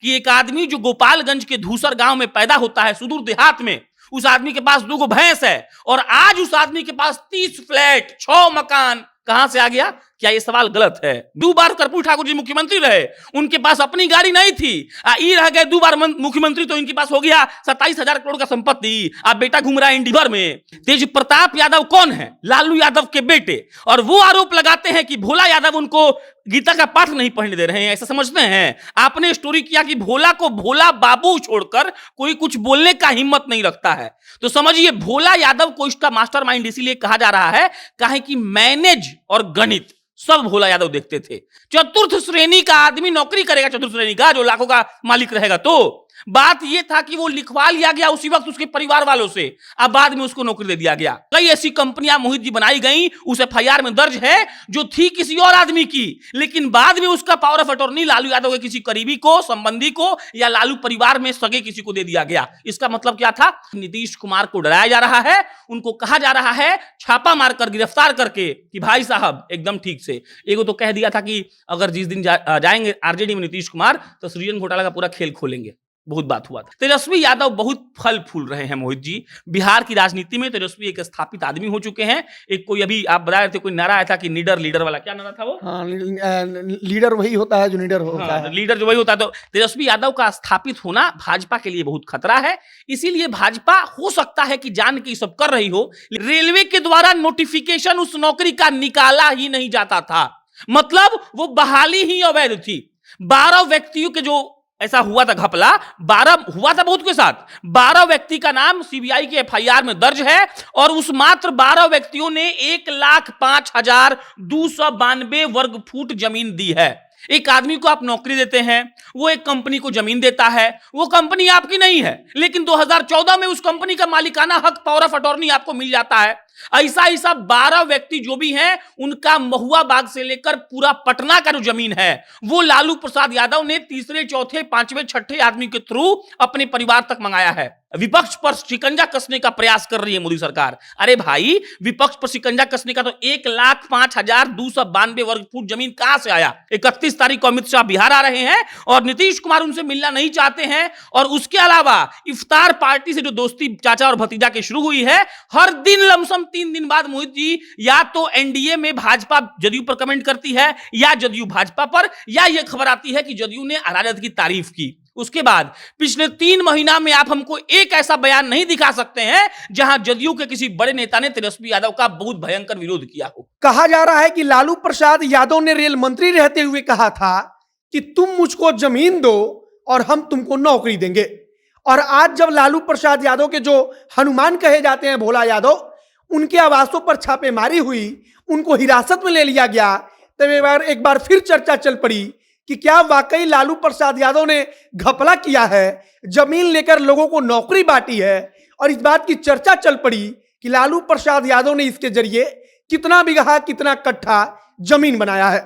कि एक आदमी जो गोपालगंज के धूसर गांव में पैदा होता है, सुदूर देहात में, उस आदमी के पास 2 भैंस है और आज उस आदमी के पास 30 फ्लैट, 6 मकान कहां से आ गया? क्या ये सवाल गलत है? 2 बार कर्पूरी ठाकुर जी मुख्यमंत्री रहे, उनके पास अपनी गाड़ी नहीं थी, ये रह गए 2 बार मुख्यमंत्री, तो इनके पास हो गया 27,000 करोड़ का संपत्ति। आप बेटा घूम रहा है इंडिवर में। तेज प्रताप यादव कौन है? लालू यादव के बेटे। और वो आरोप लगाते हैं कि भोला यादव उनको गीता का पाठ नहीं पढ़ने दे रहे हैं। ऐसा समझते हैं? आपने स्टोरी किया कि भोला को भोला बाबू छोड़कर कोई कुछ बोलने का हिम्मत नहीं रखता है। तो समझिए, भोला यादव को इसका मास्टरमाइंड इसीलिए कहा जा रहा है काहे कि मैनेज और गणित सब भोला यादव देखते थे। चतुर्थ श्रेणी का आदमी नौकरी करेगा, चतुर्थ श्रेणी का जो लाखों का मालिक रहेगा। तो बात यह था कि वो लिखवा लिया गया उसी वक्त उसके परिवार वालों से, अब बाद में उसको नौकरी दे दिया गया। कई ऐसी कंपनियां मोहित जी बनाई गई, उस एफआईआर में दर्ज है, जो थी किसी और आदमी की, लेकिन बाद में उसका power of attorney Lalu Yadav के किसी करीबी को, संबंधी को, या लालू परिवार में सगे किसी को दे दिया गया। इसका मतलब क्या था? नीतीश कुमार को डराया जा रहा है, उनको कहा जा रहा है छापा मारकर, गिरफ्तार करके कि भाई साहब एकदम ठीक से। एगो तो कह दिया था कि अगर जिस दिन जाएंगे आरजेडी में नीतीश कुमार तो सृजन घोटाला का पूरा खेल खोलेंगे। बहुत बात हुआ था। तेजस्वी यादव बहुत फल फूल रहे हैं मोहित जी। बिहार की राजनीति में तेजस्वी एक स्थापित आदमी हो चुके हैं। एक कोई अभी आप बता रहे थे, कोई नारा आया था कि लीडर लीडर वाला, क्या नारा था वो? हाँ, लीडर वही होता है जो लीडर होता है। लीडर जो वही होता है। तो तेजस्वी यादव का स्थापित होना भाजपा के लिए बहुत खतरा है। इसीलिए भाजपा हो सकता है कि जान के सब कर रही हो। रेलवे के द्वारा नोटिफिकेशन उस नौकरी का निकाला ही नहीं जाता था, मतलब वो बहाली ही अवैध थी। 12 व्यक्तियों के जो ऐसा हुआ था घपला, 12 हुआ था बहुत के साथ। 12 व्यक्ति का नाम सीबीआई के एफआईआर में दर्ज है और उस मात्र 12 व्यक्तियों ने 1,05,292 वर्ग फुट जमीन दी है। एक आदमी को आप नौकरी देते हैं, वो एक कंपनी को जमीन देता है, वो कंपनी आपकी नहीं है, लेकिन 2014 में उस कंपनी का मालिकाना हक, पावर ऑफ अटॉर्नी आपको मिल जाता है। ऐसा 12 व्यक्ति जो भी हैं, उनका महुआ बाग से लेकर पूरा पटना का जो जमीन है वो लालू प्रसाद यादव ने तीसरे, चौथे, पांचवें, छठे आदमी के थ्रू अपने परिवार तक मंगाया है। विपक्ष पर शिकंजा कसने का प्रयास कर रही है मोदी सरकार। अरे भाई, विपक्ष पर शिकंजा कसने का तो 1,05,292 वर्ग फुट जमीन कहां से आया? 31 तारीख को अमित शाह बिहार आ रहे हैं और नीतीश कुमार उनसे मिलना नहीं चाहते हैं। और उसके अलावा इफ्तार पार्टी से जो दोस्ती चाचा और भतीजा की शुरू हुई है, हर दिन लमसम 3 दिन बाद मोहित जी या तो एनडीए में भाजपा जदयू पर कमेंट करती है या जदयू भाजपा पर, या यह खबर आती है कि जदयू ने राजद की तारीफ की। उसके बाद पिछले 3 महीना में आप हमको एक ऐसा बयान नहीं दिखा सकते हैं जहां जदयू के किसी बड़े नेता ने तेजस्वी यादव का बहुत भयंकर विरोध किया हो। कहा जा रहा है कि लालू प्रसाद यादव ने रेल मंत्री रहते हुए कहा था कि तुम मुझको जमीन दो और हम तुमको नौकरी देंगे। और आज जब लालू प्रसाद यादव के जो हनुमान कहे जाते हैं भोला यादव, उनके आवासों पर छापेमारी हुई, उनको हिरासत में ले लिया गया, तब एक बार फिर चर्चा चल पड़ी कि क्या वाकई लालू प्रसाद यादव ने घपला किया है, जमीन लेकर लोगों को नौकरी बांटी है। और इस बात की चर्चा चल पड़ी कि लालू प्रसाद यादव ने इसके जरिए कितना बीघा, कितना कट्ठा जमीन बनाया है।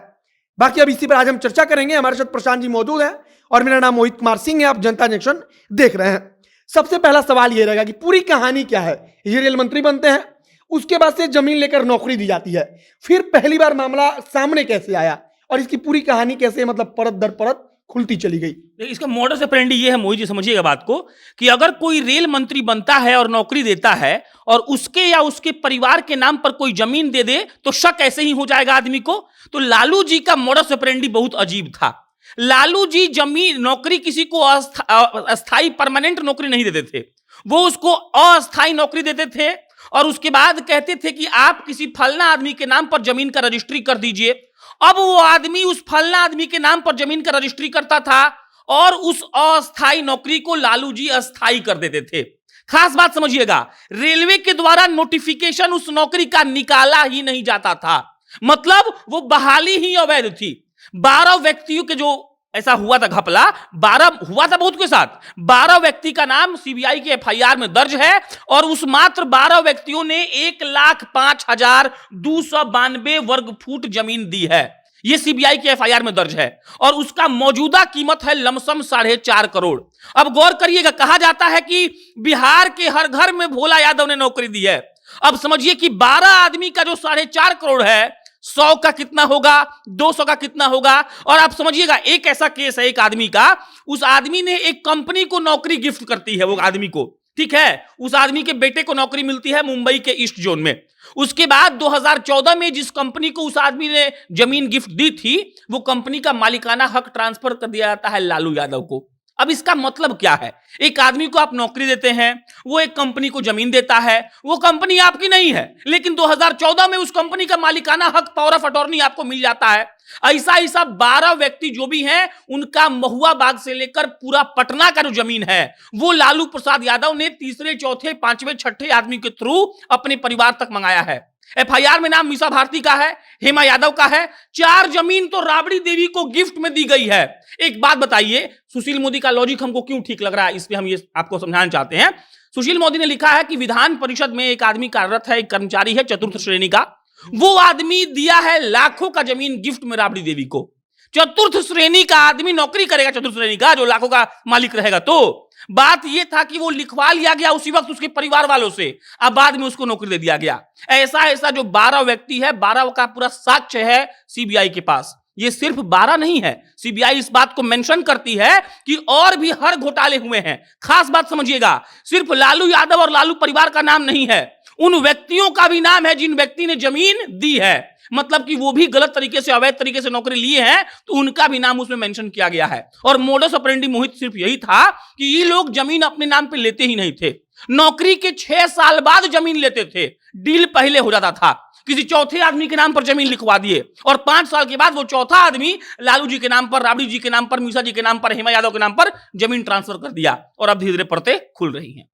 बाकी अब इसी पर आज हम चर्चा करेंगे। हमारे साथ प्रशांत जी मौजूद हैं और मेरा नाम मोहित कुमार सिंह है। आप जनता जंक्शन देख रहे हैं। सबसे पहला सवाल यह रहेगा कि पूरी कहानी क्या है। ये रेल मंत्री बनते हैं, उसके बाद से जमीन लेकर नौकरी दी जाती है, फिर पहली बार मामला सामने कैसे आया और इसकी पूरी कहानी कैसे, मतलब परत दर परत खुलती चली गई। इसका मॉडस ऑपरेंडी ये है मोहित जी, समझिएगा बात को, कि अगर कोई रेल मंत्री बनता है और नौकरी देता है और उसके या उसके परिवार के नाम पर कोई जमीन दे दे तो शक ऐसे ही हो जाएगा आदमी को। तो लालू जी का मॉडस ऑपरेंडी बहुत अजीब था। लालू जी जमीन नौकरी किसी को अस्थाई परमानेंट नौकरी नहीं देते थे, वो उसको अस्थाई नौकरी देते थे और उसके बाद कहते थे कि आप किसी फलना आदमी के नाम पर जमीन का रजिस्ट्री कर दीजिए। अब वो आदमी उस फलना आदमी के नाम पर जमीन का रजिस्ट्री करता था और उस अस्थाई नौकरी को लालू जी अस्थाई कर देते थे। खास बात समझिएगा, रेलवे के द्वारा नोटिफिकेशन उस नौकरी का निकाला ही नहीं जाता था, मतलब वो बहाली ही अवैध थी। 12 व्यक्तियों के जो ऐसा हुआ था घपला, 12 हुआ था बहुत के साथ। 12 व्यक्ति का नाम सीबीआई के एफआईआर में दर्ज है और उस मात्र 12 व्यक्तियों ने 1,05,292 वर्ग फुट जमीन दी है। यह सीबीआई के एफआईआर में दर्ज है और उसका मौजूदा कीमत है लमसम 4.5 करोड़। अब गौर करिएगा, कहा जाता है कि बिहार के हर घर में भोला यादव ने नौकरी दी है। अब समझिए कि 12 आदमी का जो 4.5 करोड़ है, 100 का कितना होगा, 200 का कितना होगा। और आप समझिएगा, एक ऐसा केस है एक आदमी का, उस आदमी ने एक कंपनी को नौकरी गिफ्ट करती है वो आदमी को, ठीक है, उस आदमी के बेटे को नौकरी मिलती है मुंबई के ईस्ट जोन में। उसके बाद 2014 में जिस कंपनी को उस आदमी ने जमीन गिफ्ट दी थी, वो कंपनी का मालिकाना हक ट्रांसफर कर दिया जाता है लालू यादव को। अब इसका मतलब क्या है? एक आदमी को आप नौकरी देते हैं, वो एक कंपनी को जमीन देता है, वो कंपनी आपकी नहीं है, लेकिन 2014 में उस कंपनी का मालिकाना हक, पावर ऑफ अटॉर्नी आपको मिल जाता है। ऐसा ऐसा 12 व्यक्ति जो भी हैं, उनका महुआ बाग से लेकर पूरा पटना का जो जमीन है, वो लालू प्रसाद यादव ने तीसरे, चौथे, पांचवें, छठे आदमी के थ्रू अपने परिवार तक मंगाया है। एफआईआर में नाम मीसा भारती का है, हेमा यादव का है। 4 जमीन तो राबड़ी देवी को गिफ्ट में दी गई है। एक बात बताइए, सुशील मोदी का लॉजिक हमको क्यों ठीक लग रहा है, इसलिए हम ये आपको समझाना चाहते हैं। सुशील मोदी ने लिखा है कि विधान परिषद में एक आदमी कार्यरत है, एक कर्मचारी है चतुर्थ श्रेणी का, वो आदमी दिया है लाखों का जमीन गिफ्ट में राबड़ी देवी को। चतुर्थ श्रेणी का आदमी नौकरी करेगा, चतुर्थ श्रेणी का जो लाखों का मालिक रहेगा। तो बात यह था कि वो लिखवा लिया गया उसी वक्त उसके परिवार वालों से, अब बाद में उसको नौकरी दे दिया गया। ऐसा जो 12 व्यक्ति है, 12 का पूरा साक्ष्य है सीबीआई के पास। ये सिर्फ 12 नहीं है, सीबीआई इस बात को मेंशन करती है कि और भी हर घोटाले हुए हैं। खास बात समझिएगा, सिर्फ लालू यादव और लालू परिवार का नाम नहीं है, उन व्यक्तियों का भी नाम है जिन व्यक्ति ने जमीन दी है, मतलब कि वो भी गलत तरीके से, अवैध तरीके से नौकरी लिए हैं, तो उनका भी नाम उसमें मेंशन किया गया है। और मोडस ऑपरेंडी मोहित सिर्फ यही था कि ये लोग जमीन अपने नाम पे लेते ही नहीं थे, नौकरी के 6 साल बाद जमीन लेते थे। डील पहले हो जाता था, किसी चौथे आदमी के नाम पर जमीन लिखवा दिए, और 5 साल के बाद वो चौथा आदमी लालू जी के नाम पर, राबड़ी जी के नाम पर, मीसा जी के नाम पर, हेमा यादव के नाम पर जमीन ट्रांसफर कर दिया, और अब धीरे धीरे परतें खुल रही हैं।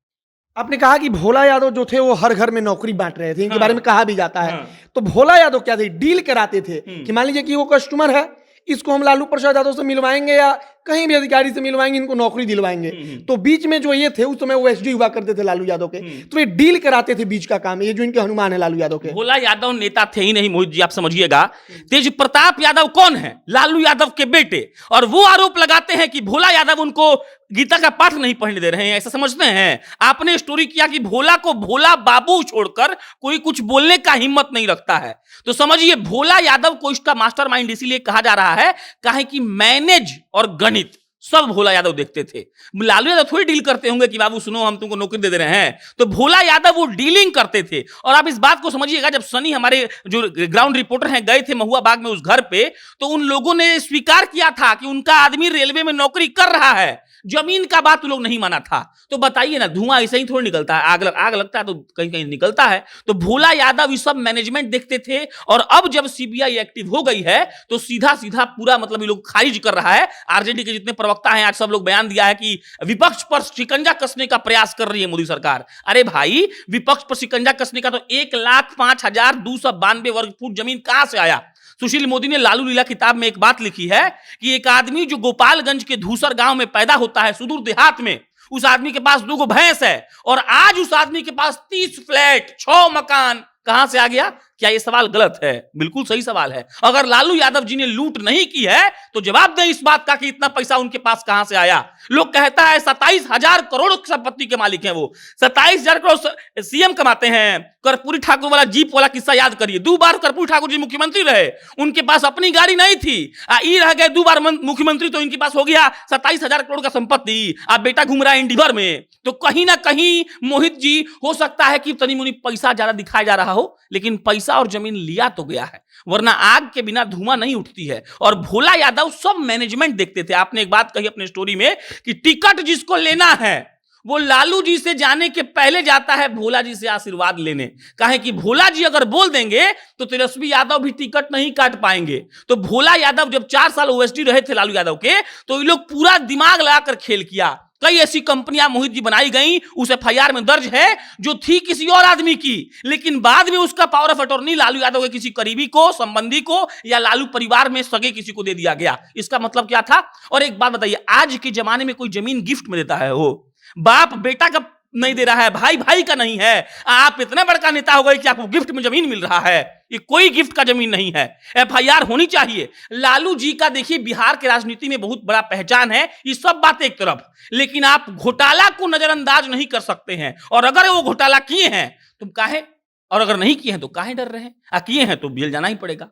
आपने कहा कि भोला यादव जो थे वो हर घर में नौकरी बांट रहे थे, इनके हाँ, बारे में कहा भी जाता है। हाँ, तो भोला यादव क्या थे, डील कराते थे कि मान लीजिए कि वो कस्टमर है, इसको हम लालू प्रसाद यादव से मिलवाएंगे या कहीं भी अधिकारी से मिलवाएंगे, इनको नौकरी दिलवाएंगे। तो बीच में जो ये थे, उस समय वो एसडी हुआ करते थे लालू यादव के, तो ये डील कराते थे, बीच का काम। ये जो इनके हनुमान है लालू यादव के। भोला यादव नेता थे ही नहीं मोहित जी, आप समझिएगा। तेज प्रताप यादव कौन है? लालू यादव के बेटे। और वो आरोप लगाते हैं कि भोला यादव उनको गीता का पाठ नहीं पढ़ने दे रहे हैं, ऐसा समझते हैं। आपने स्टोरी किया कि भोला को भोला बाबू छोड़कर कोई कुछ बोलने का हिम्मत नहीं रखता है। तो समझिए, भोला यादव को इसका मास्टरमाइंड इसीलिए कहा जा रहा है, काहे कि मैनेज और गणित सब भोला यादव देखते थे। लालू यादव थोड़ी डील करते होंगे कि बाबू सुनो हम तुमको नौकरी दे रहे हैं, तो भोला यादव वो डीलिंग करते थे। और आप इस बात को समझिएगा, जब सनी हमारे जो ग्राउंड रिपोर्टर हैं गए थे महुआ बाग में उस घर पे, तो उन लोगों ने स्वीकार किया था कि उनका आदमी रेलवे में नौकरी कर रहा है, जमीन का बात लोग नहीं माना था। तो बताइए ना, धुआं ऐसे ही थोड़ी निकलता है, आग लगता है तो कहीं कहीं निकलता है। तो भोला यादव ये सब मैनेजमेंट देखते थे। और अब जब सीबीआई एक्टिव हो गई है, तो सीधा सीधा पूरा मतलब ये लोग खारिज कर रहा है। आरजेडी के जितने प्रवक्ता हैं, आज सब लोग बयान दिया है कि विपक्ष पर शिकंजा कसने का प्रयास कर रही है मोदी सरकार। अरे भाई, विपक्ष पर शिकंजा कसने का तो 1,05,292 वर्ग फुट जमीन कहां से आया? सुशील मोदी ने लालू लीला किताब में एक बात लिखी है कि एक आदमी जो गोपालगंज के धूसर गांव में पैदा होता है, सुदूर देहात में, उस आदमी के पास 2 भैंस है, और आज उस आदमी के पास 30 फ्लैट, 6 मकान कहां से आ गया? क्या यह सवाल गलत है? बिल्कुल सही सवाल है। अगर लालू यादव जी ने लूट नहीं की है, तो जवाब दें इस बात का कि इतना पैसा उनके पास कहां से आया। लोग कहता है 27,000 करोड़ संपत्ति के मालिक हैं वो। 27,000 करोड़ सीएम कमाते हैं। कर्पूरी ठाकुर वाला जीप वाला किस्सा याद करिए, 2 बार कर्पूरी ठाकुर जी मुख्यमंत्री रहे, उनके पास अपनी गाड़ी नहीं थी, ई रह गए 2 बार मुख्यमंत्री, तो इनके पास हो गया 27,000 करोड़ का संपत्ति। आप बेटा घूम रहा है इंडिवर में। तो कहीं ना कहीं मोहित जी, हो सकता है कि तनी मुनी पैसा ज्यादा दिखाया जा रहा हो, लेकिन पैसा और जमीन लिया तो गया है, वरना आग के बिना धुआं नहीं उठती है। और भोला यादव सब मैनेजमेंट देखते थे। आपने एक बात कही अपने स्टोरी में कि टिकट जिसको लेना है, वो लालू जी से जाने के पहले जाता है भोला जी से आशीर्वाद लेने। काहे कि भोला जी अगर बोल देंगे तो तेजस्वी यादव भी टिकट नहीं काट पाएंगे। तो भोला यादव जब 4 साल ओएसडी रहे थे लालू यादव के, तो ये लोग पूरा दिमाग लगाकर खेल किया। कई ऐसी कंपनियां मोहित जी बनाई गई, उस एफआईआर में दर्ज है, जो थी किसी और आदमी की, लेकिन बाद में उसका power of attorney Lalu Yadav के किसी करीबी को, संबंधी को, या लालू परिवार में सगे किसी को दे दिया गया। इसका मतलब क्या था? और एक बात बताइए, आज के जमाने में कोई जमीन गिफ्ट में देता है? हो बाप बेटा का नहीं दे रहा है, भाई भाई का नहीं है। आप इतना बड़का नेता हो गए कि आपको गिफ्ट में जमीन मिल रहा है। ये कोई गिफ्ट का जमीन नहीं है। एफआईआर होनी चाहिए। लालू जी का देखिए बिहार के राजनीति में बहुत बड़ा पहचान है। ये सब बातें एक तरफ, लेकिन आप घोटाला को नजरअंदाज नहीं कर सकते हैं। और अगर वो घोटाला किए हैं तो काहे, और अगर नहीं किए हैं तो काहे डर रहे हैं? किए हैं तो जेल जाना ही पड़ेगा।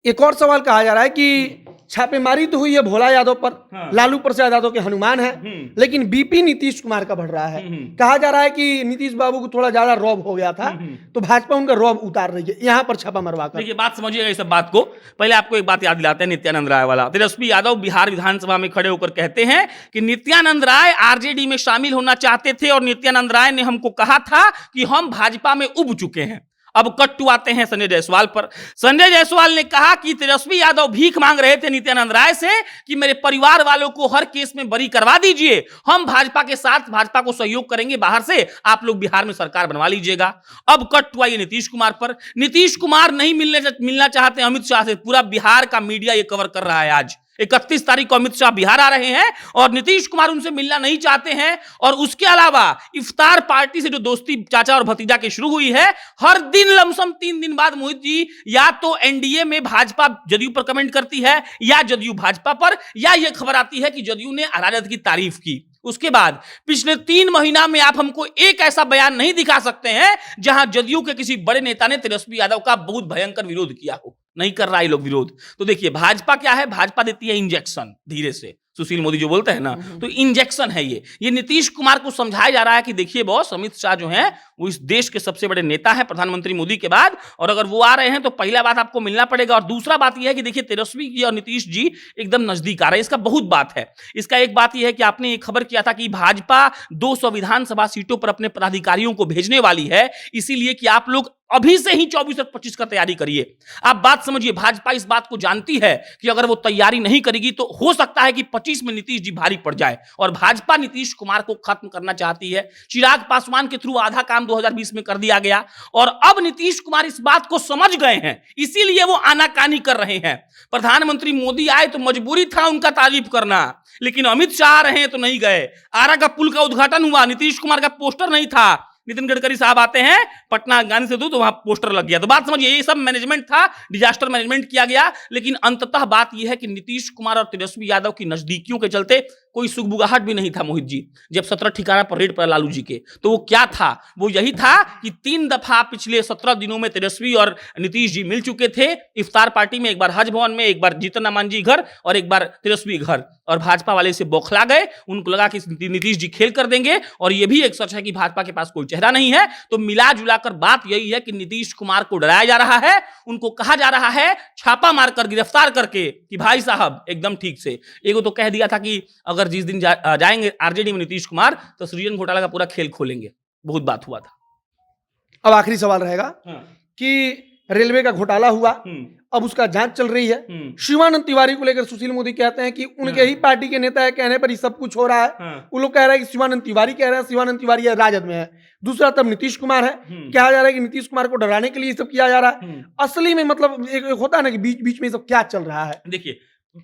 एक और सवाल कहा जा रहा है कि छापेमारी तो हुई है भोला यादव पर, हाँ। लालू प्रसाद यादव के हनुमान है, लेकिन बीपी नीतीश कुमार का बढ़ रहा है। कहा जा रहा है कि नीतीश बाबू को थोड़ा ज्यादा रौब हो गया था, तो भाजपा उनका रौब उतार रही है यहाँ पर छापा मरवा कर। देखिए बात समझिएगा इस सब बात को। पहले आपको एक बात याद दिलाते हैं नित्यानंद राय वाला। तेजस्वी यादव बिहार विधानसभा में खड़े होकर कहते हैं कि नित्यानंद राय आरजेडी में शामिल होना चाहते थे और नित्यानंद राय ने हमको कहा था कि हम भाजपा में उब चुके हैं। अब कट टू आते हैं संजय जायसवाल पर। संजय जायसवाल ने कहा कि तेजस्वी यादव भीख मांग रहे थे नित्यानंद राय से कि मेरे परिवार वालों को हर केस में बरी करवा दीजिए, हम भाजपा के साथ भाजपा को सहयोग करेंगे, बाहर से आप लोग बिहार में सरकार बनवा लीजिएगा। अब कट टू आइए नीतीश कुमार पर। नीतीश कुमार नहीं मिलना चाहते अमित शाह से। पूरा बिहार का मीडिया ये कवर कर रहा है। आज 31 तारीख को अमित शाह बिहार आ रहे हैं और नीतीश कुमार उनसे मिलना नहीं चाहते हैं। और उसके अलावा इफ्तार पार्टी से जो दोस्ती चाचा और भतीजा की शुरू हुई है, हर दिन लमसम 3 दिन बाद मोहित जी या तो एनडीए में भाजपा जदयू पर कमेंट करती है या जदयू भाजपा पर, या यह खबर आती है कि जदयू ने राजद की तारीफ की। उसके बाद पिछले 3 महीना में आप हमको एक ऐसा बयान नहीं दिखा सकते हैं जहां जदयू के किसी बड़े नेता ने तेजस्वी यादव का बहुत भयंकर विरोध किया हो। नहीं कर रहा है लोग विरोध। तो देखिए भाजपा क्या है, भाजपा देती है इंजेक्शन धीरे से, सुशील मोदी जो बोलते हैं ना, तो इंजेक्शन है ये नीतीश कुमार को समझाया जा रहा है कि देखिए बॉस, अमित शाह जो हैं वो इस देश के सबसे बड़े नेता हैं प्रधानमंत्री मोदी के बाद, और अगर वो आ रहे हैं तो पहला बात आपको मिलना पड़ेगा। और दूसरा बात यह है कि देखिए तेजस्वी जी और नीतीश जी एकदम नजदीक आ रहे हैं। इसका बहुत बात है। इसका एक बात यह है कि आपने एक खबर किया था कि भाजपा 200 विधानसभा सीटों पर अपने पदाधिकारियों को भेजने वाली है, इसीलिए कि आप लोग अभी से ही 24 और 25 का तैयारी करिए। आप बात समझिए, भाजपा इस बात को जानती है कि अगर वो तैयारी नहीं करेगी तो हो सकता है कि 25 में नीतीश जी भारी पड़ जाए, और भाजपा नीतीश कुमार को खत्म करना चाहती है। चिराग पासवान के थ्रू आधा काम 2020 में कर दिया गया, और अब नीतीश कुमार इस बात को समझ गए हैं, इसीलिए वो आनाकानी कर रहे हैं। प्रधानमंत्री मोदी आए तो मजबूरी था उनका तारीफ करना, लेकिन अमित शाह आ रहे हैं तो नहीं गए। आरा का पुल का उद्घाटन हुआ, नीतीश कुमार का पोस्टर नहीं था। नितिन गडकरी साहब आते हैं पटना गांधी सेतु तो वहां पोस्टर लग गया। तो बात समझिए, ये सब मैनेजमेंट था, डिजास्टर मैनेजमेंट किया गया। लेकिन अंततः बात यह है कि नीतीश कुमार और तेजस्वी यादव की नजदीकियों के चलते कोई सुगबुगाहट भी नहीं था मोहित जी। जब 17 ठिकाना पर रेड पड़ा लालू जी के, तो वो क्या था, वो यही था कि 3 दफा पिछले 17 दिनों में तेजस्वी और नीतीश जी मिल चुके थे इफ्तार पार्टी में। एक बार हज भवन में, एक बार जीतन राम मांझी घर, और एक बार तेजस्वी घर। और भाजपा वाले से बौखला गए, उनको लगा कि नीतीश जी खेल कर देंगे। और यह भी एक सच है कि भाजपा के पास कोई चेहरा नहीं है। तो मिला जुला कर बात यही है कि नीतीश कुमार को डराया जा रहा है, उनको कहा जा रहा है छापा मारकर गिरफ्तार करके कि भाई साहब एकदम ठीक से। एगो तो कह दिया था कि अगर जिस दिन जाएंगे आरजेडी में नीतीश कुमार तो सृजन घोटाला का पूरा खेल खोलेंगे, बहुत बात हुआ था। अब आखिरी सवाल रहेगा कि रेलवे का घोटाला हुआ, अब उसका जांच चल रही है। शिवानंद तिवारी को लेकर सुशील मोदी कहते हैं कि उनके ही पार्टी के नेता है कहने पर ही सब कुछ हो रहा है। वो लोग कह रहे हैं कि शिवानंद तिवारी कह रहे हैं, शिवानंद तिवारी राजद में है। दूसरा तब नीतीश कुमार है, कहा जा रहा है कि नीतीश कुमार को डराने के लिए सब किया जा रहा है। असली में मतलब एक होता है ना कि बीच बीच में सब क्या चल रहा है। देखिए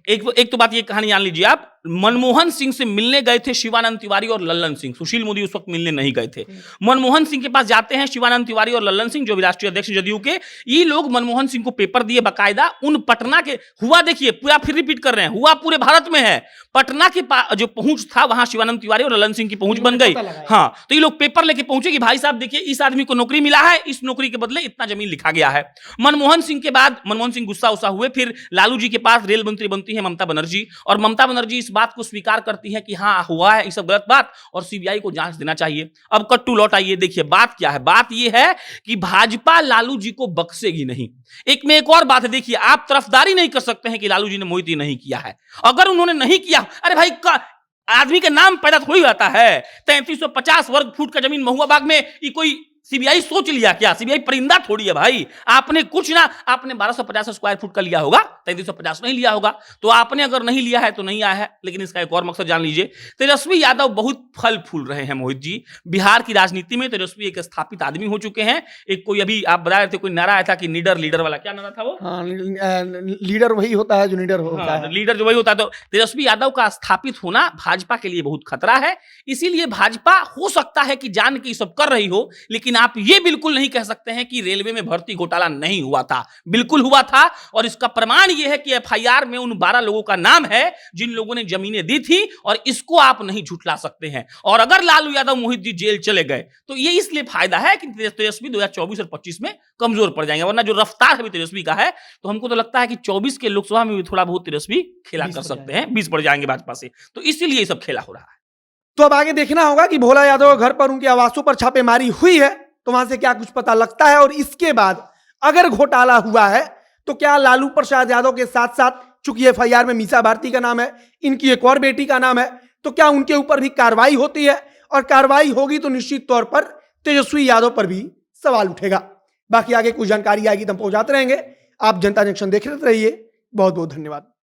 एक तो बात ये कहानी जान लीजिए आप, मनमोहन सिंह से मिलने गए थे शिवानंद तिवारी और लल्लन सिंह। सुशील मोदी उस वक्त मिलने नहीं गए थे। मनमोहन सिंह के पास जाते हैं शिवानंद तिवारी और लल्लन सिंह, जो भी राष्ट्रीय अध्यक्ष जदयू के। ये लोग मनमोहन सिंह को पेपर दिए बाकायदा। उन पटना के हुआ, देखिए पूरा फिर रिपीट कर रहे हैं, हुआ पूरे भारत में है। पटना के जो पहुंच था वहां शिवानंद तिवारी और लल्लन सिंह की पहुंच बन गई। हाँ, तो ये लोग पेपर लेके पहुंचे कि भाई साहब देखिए इस आदमी को नौकरी मिला है, इस नौकरी के बदले इतना जमीन लिखा गया है। मनमोहन सिंह के बाद मनमोहन सिंह गुस्सा उस्सा हुए, फिर लालू जी के पास रेल मंत्री बनती है ममता बनर्जी, और ममता बनर्जी इस बात को स्वीकार करती है कि हाँ हुआ है, ये सब गलत बात, और सीबीआई को जांच देना चाहिए। अब कट्टू लौट आइए, देखिए बात क्या है। बात यह है कि भाजपा लालू जी को बख्शेगी नहीं। एक में एक और बात है, देखिए आप तरफदारी नहीं कर सकते हैं कि लालू जी ने मोहित नहीं किया है। अगर उन्होंने नहीं किया, अरे भाई आदमी के नाम पैदा थोड़ी होता है। 3350 वर्ग फुट का जमीन महुआ बाग में, ये कोई सीबीआई सोच लिया क्या? सीबीआई परिंदा थोड़ी है भाई। आपने कुछ ना, आपने 1250 स्क्वायर फुट का लिया होगा, 3350 नहीं लिया होगा। तो आपने अगर नहीं लिया है तो नहीं आया है। लेकिन इसका एक और मकसद जान लीजिए, तेजस्वी यादव बहुत फल फूल रहे हैं मोहित जी। बिहार की राजनीति में तेजस्वी एक स्थापित आदमी हो चुके हैं। एक कोई अभी आप बता रहे थे, कोई नारा आया था कि लीडर वाला, क्या नारा था वो? लीडर वही होता है जो लीडर होता है। लीडर जो वही होता है। तो तेजस्वी यादव का स्थापित होना भाजपा के लिए बहुत खतरा है। इसीलिए भाजपा हो सकता है कि जान के सब कर रही हो, लेकिन आप ये बिल्कुल नहीं कह सकते हैं कि रेलवे में भर्ती घोटाला नहीं हुआ था। बिल्कुल हुआ था, और इसका प्रमाण यह है कि एफआईआर में उन 12 लोगों का नाम है जिन लोगों ने जमीनें दी थी, और इसको आप नहीं झुठला सकते हैं। और अगर लालू यादव, मोहित जी जेल चले गए तो ये इसलिए फायदा है कि तेजस्वी 2024 और 25 में कमजोर पड़ जाएंगे, वरना जो रफ्तार है तेजस्वी का है, तो हमको तो लगता है कि 24 के लोकसभा में भी थोड़ा बहुत तेजस्वी खेला कर सकते हैं, 20 पड़ जाएंगे भाजपा से। तो इसीलिए सब खेला हो रहा है। तो अब आगे देखना होगा कि भोला यादव के घर पर, उनके आवासों पर छापेमारी हुई है, तो वहां से क्या कुछ पता लगता है। और इसके बाद अगर घोटाला हुआ है तो क्या लालू प्रसाद यादव के साथ साथ, चूंकि एफआईआर में मीसा भारती का नाम है, इनकी एक और बेटी का नाम है, तो क्या उनके ऊपर भी कार्रवाई होती है? और कार्रवाई होगी तो निश्चित तौर पर तेजस्वी यादव पर भी सवाल उठेगा। बाकी आगे कुछ जानकारी आएगी तो हम पहुंचाते रहेंगे। आप जनता जंक्शन देख रहे रहिए। बहुत बहुत धन्यवाद।